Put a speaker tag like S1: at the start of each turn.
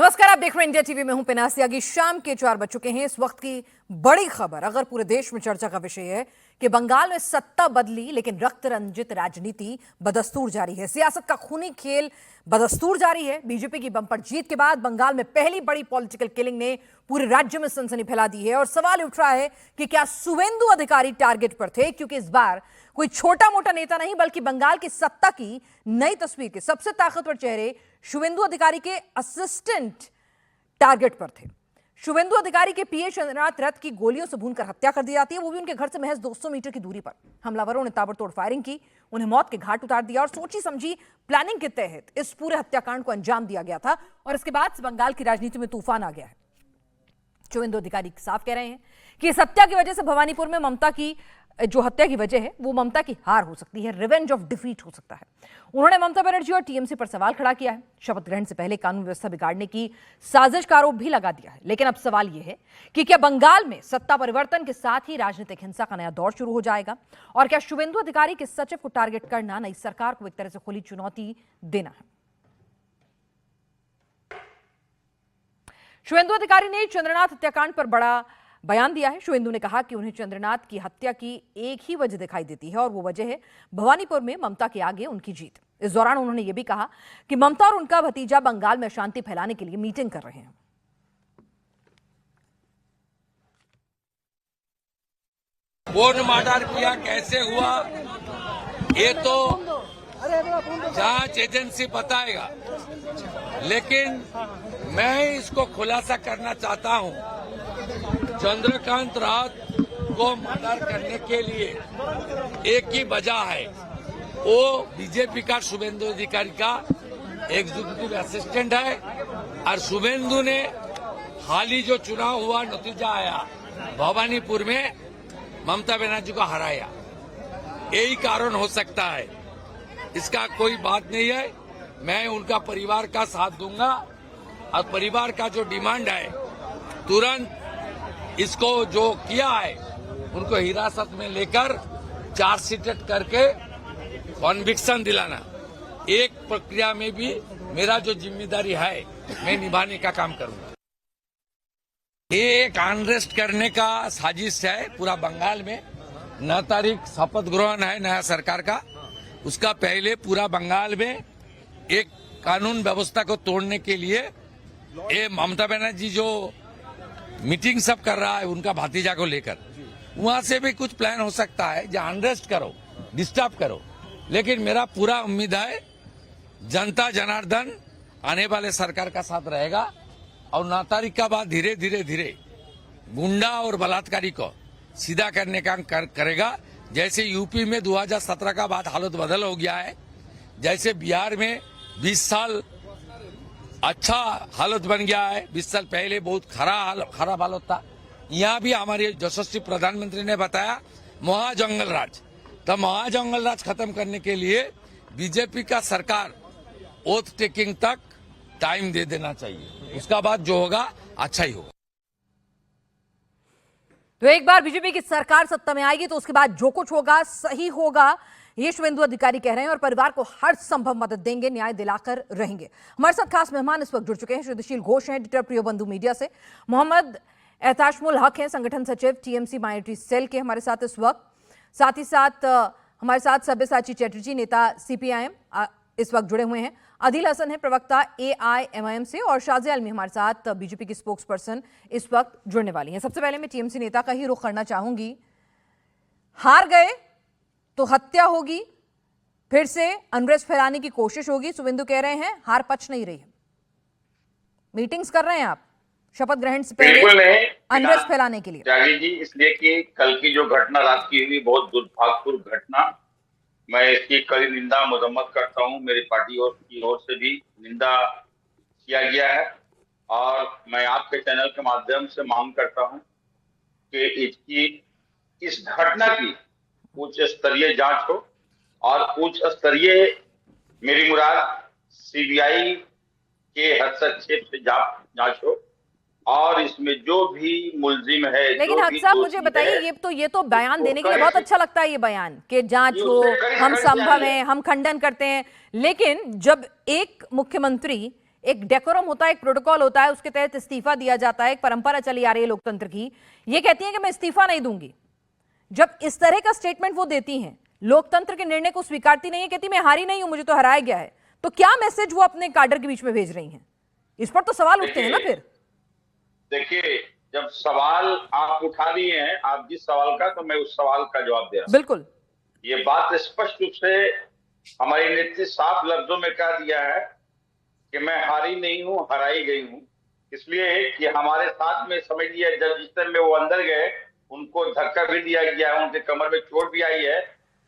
S1: नमस्कार, आप देख रहे हैं इंडिया टीवी में हूं पिनासियागी। शाम के 4 बज चुके हैं। इस वक्त की बड़ी खबर, अगर पूरे देश में चर्चा का विषय है कि बंगाल में सत्ता बदली लेकिन रक्त रंजित राजनीति बदस्तूर जारी है। सियासत का खूनी खेल बदस्तूर जारी है। बीजेपी की बंपर जीत के बाद बंगाल में पहली बड़ी पॉलिटिकल किलिंग ने पूरे राज्य में सनसनी फैला दी है और सवाल उठ रहा है कि क्या शुवेंदु अधिकारी टारगेट पर थे, क्योंकि इस बार कोई छोटा मोटा नेता नहीं बल्कि बंगाल की सत्ता की नई तस्वीर के सबसे ताकतवर चेहरे शुवेंदु अधिकारी के असिस्टेंट टारगेट पर थे। शुवेंदु अधिकारी के पीए चंद्रनाथ रथ की गोलियों से भूनकर हत्या कर दी जाती है, वो भी उनके घर से महज 200 मीटर की दूरी पर। हमलावरों ने ताबड़तोड़ फायरिंग की, उन्हें मौत के घाट उतार दिया और सोची समझी प्लानिंग के तहत इस पूरे हत्याकांड को अंजाम दिया गया था। और इसके बाद से बंगाल की राजनीति में तूफान आ गया है। शुवेंदु अधिकारी साफ कह रहे हैं कि इस हत्या की वजह से भवानीपुर में ममता की जो हत्या की वजह है वो ममता की हार हो सकती है, रिवेंज ऑफ डिफीट हो सकता है। उन्होंने ममता बनर्जी और टीएमसी पर सवाल खड़ा किया है। शपथ ग्रहण से पहले कानून व्यवस्था बिगाड़ने की साजिश का आरोप भी लगा दिया है। लेकिन अब सवाल यह है कि क्या बंगाल में सत्ता परिवर्तन के साथ ही राजनीतिक हिंसा का नया दौर शुरू हो जाएगा, और क्या शुवेंदु अधिकारी के सचिव को टारगेट करना नई सरकार को एक तरह से खुली चुनौती देना है। शुवेंदु अधिकारी ने चंद्रनाथ हत्याकांड पर बड़ा बयान दिया है। शुवेंदु ने कहा कि उन्हें चंद्रनाथ की हत्या की एक ही वजह दिखाई देती है और वो वजह है भवानीपुर में ममता के आगे उनकी जीत। इस दौरान उन्होंने यह भी कहा कि ममता और उनका भतीजा बंगाल में शांति फैलाने के लिए मीटिंग कर रहे हैं।
S2: कौन मर्डर किया, कैसे हुआ, ये तो जांच एजेंसी बताएगा, लेकिन मैं इसको खुलासा करना चाहता हूं। चंद्रकांत रात को मर्डर करने के लिए एक ही वजह है, वो बीजेपी का शुवेंदु अधिकारी का एग्जीक्यूटिव असिस्टेंट है। और शुवेंदु ने हाल ही जो चुनाव हुआ, नतीजा आया, भवानीपुर में ममता बनर्जी को हराया, यही कारण हो सकता है। इसका कोई बात नहीं है। मैं उनका परिवार का साथ दूंगा और परिवार का जो डिमांड है, तुरंत इसको जो किया है उनको हिरासत में लेकर चार्जशीट करके कॉन्विक्शन दिलाना, एक प्रक्रिया में भी मेरा जो जिम्मेदारी है मैं निभाने का काम करूंगा। ये एक अनरेस्ट करने का साजिश है पूरा बंगाल में। 9 तारीख शपथ ग्रहण है नया सरकार का, उसका पहले पूरा बंगाल में एक कानून व्यवस्था को तोड़ने के लिए ये ममता बनर्जी जो मीटिंग सब कर रहा है उनका भतीजा को लेकर, वहां से भी कुछ प्लान हो सकता है जो अनरेस्ट करो, डिस्टर्ब करो। लेकिन मेरा पूरा उम्मीद है जनता जनार्दन आने वाले सरकार का साथ रहेगा और 9 तारीख का बाद धीरे धीरे गुंडा और बलात्कारी को सीधा करने का करेगा। जैसे यूपी में 2017 का बाद हालत बदल हो गया है, जैसे बिहार में 20 साल अच्छा हालत बन गया है, 20 साल पहले बहुत खराब हालत था। यहाँ भी हमारे यशस्वी प्रधानमंत्री ने बताया महाजंगल राज, तो महाजंगल राज खत्म करने के लिए बीजेपी का सरकार ओथ टेकिंग तक टाइम दे देना चाहिए, उसका बाद जो होगा अच्छा ही होगा।
S1: तो एक बार बीजेपी की सरकार सत्ता में आएगी तो उसके बाद जो कुछ होगा सही होगा, ये शुवेंदु अधिकारी कह रहे हैं और परिवार को हर संभव मदद देंगे, न्याय दिलाकर रहेंगे। हमारे साथ खास मेहमान इस वक्त जुड़ चुके हैं। श्रीदशील घोष हैं, एडिटर प्रियो बंधु मीडिया से। मोहम्मद एहताशमुल हक हैं, संगठन सचिव टीएमसी माइनॉरिटी सेल के हमारे साथ इस वक्त। साथ ही साथ हमारे साथ सब्यसाची चैटर्जी, नेता सीपीआईएम, इस वक्त जुड़े हुए हैं। अदिल हसन है, प्रवक्ता एआईएमआईएम से, और शाज़िया आलमी हमारे साथ बीजेपी की स्पोक्स पर्सन इस वक्त जुड़ने वाली हैं। सबसे पहले मैं टीएमसी नेता का ही रुख करना चाहूंगी। हार गए तो हत्या होगी, फिर से अनरेस्ट फैलाने की कोशिश होगी। शुवेंदु कह रहे हैं हार पच नहीं रही है। मीटिंग्स कर रहे हैं आप शपथ ग्रहण से पहले अनरेस्ट फैलाने के लिए।
S3: त्यागी जी, इसलिए कि कल की जो घटना रात की हुई बहुत दुर्भाग्यपूर्ण घटना, मैं इसकी कड़ी निंदा मजम्मत करता हूं। मेरी पार्टी की ओर से भी निंदा किया गया है और मैं आपके चैनल के माध्यम से मांग करता हूं कि इस घटना की उच्च स्तरीय जांच हो और उच्च स्तरीय, मेरी मुराद सीबीआई के हस्तक्षेप से जांच हो और इसमें जो भी मुलजिम है।
S1: लेकिन हक साहब मुझे बताइए, ये तो बयान देने के लिए बहुत अच्छा लगता है ये बयान कि जांच हो, हम संभव है, हम खंडन करते हैं, लेकिन जब एक मुख्यमंत्री एक डेकोरम होता है, एक प्रोटोकॉल होता है, उसके तहत इस्तीफा दिया जाता है, एक परंपरा चली आ रही है लोकतंत्र की। ये कहती हैं कि मैं इस्तीफा नहीं दूंगी। जब इस तरह का स्टेटमेंट वो देती हैं, लोकतंत्र के निर्णय को स्वीकारती नहीं है, कहती मैं हारी नहीं हूं, मुझे तो हराया गया है, तो क्या मैसेज वो अपने काडर के बीच में भेज रही हैं? इस पर तो सवाल उठते हैं ना फिर।
S3: देखिए, जब सवाल आप उठा दिए हैं, आप जिस सवाल का, तो मैं उस सवाल का जवाब दे रहा हूं।
S1: बिल्कुल।
S3: ये बात स्पष्ट रूप से हमारी नेत्री साफ लफ्जों में कह दिया है कि मैं हारी नहीं हूं, हराई गई हूं। इसलिए कि हमारे साथ में समझ लिया, जब जिस टाइम में वो अंदर गए, उनको धक्का भी दिया गया है, उनके कमर में चोट भी आई है,